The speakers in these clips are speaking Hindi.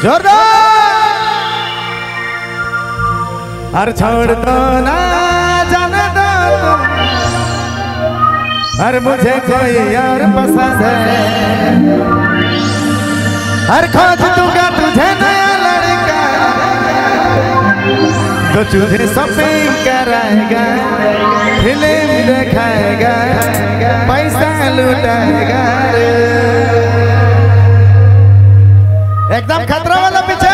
जोरदार। और छोड़ दो ना जाने दो तुम, और मुझे कोई और पसंद है। हर खोज दूंगा तुझे नया लड़का, तो तुझे शॉपिंग कराएगा, फिल्म दिखाएगा, पैसा लुटाएगा। एकदम खतरा वाला पीछे।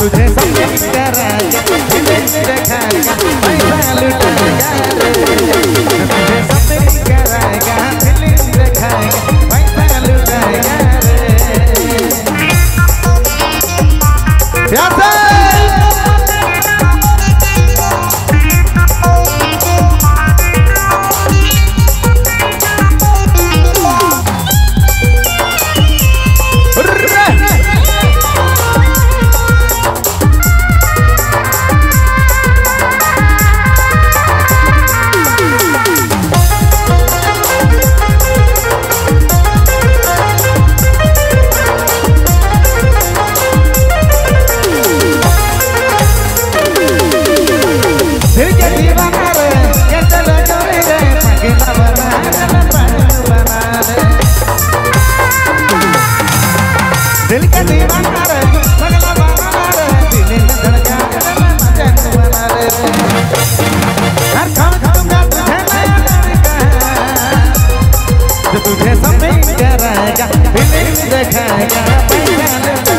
तुझे शॉपिंग कराएगा, फिल्म दिखाएगा, पैसा लुटाएगा। तुझे शॉपिंग कराएगा, फिल्म दिखाएगा, पैसा लुटाएगा। दिल का दीवाना रे, पगला बना रे, दिल में धड़का रे, मजाक बना रे। हर काम दूंगा तुझे नया लड़का, जो तुझे शॉपिंग कराएगा, फिल्म दिखाएगा, पैसा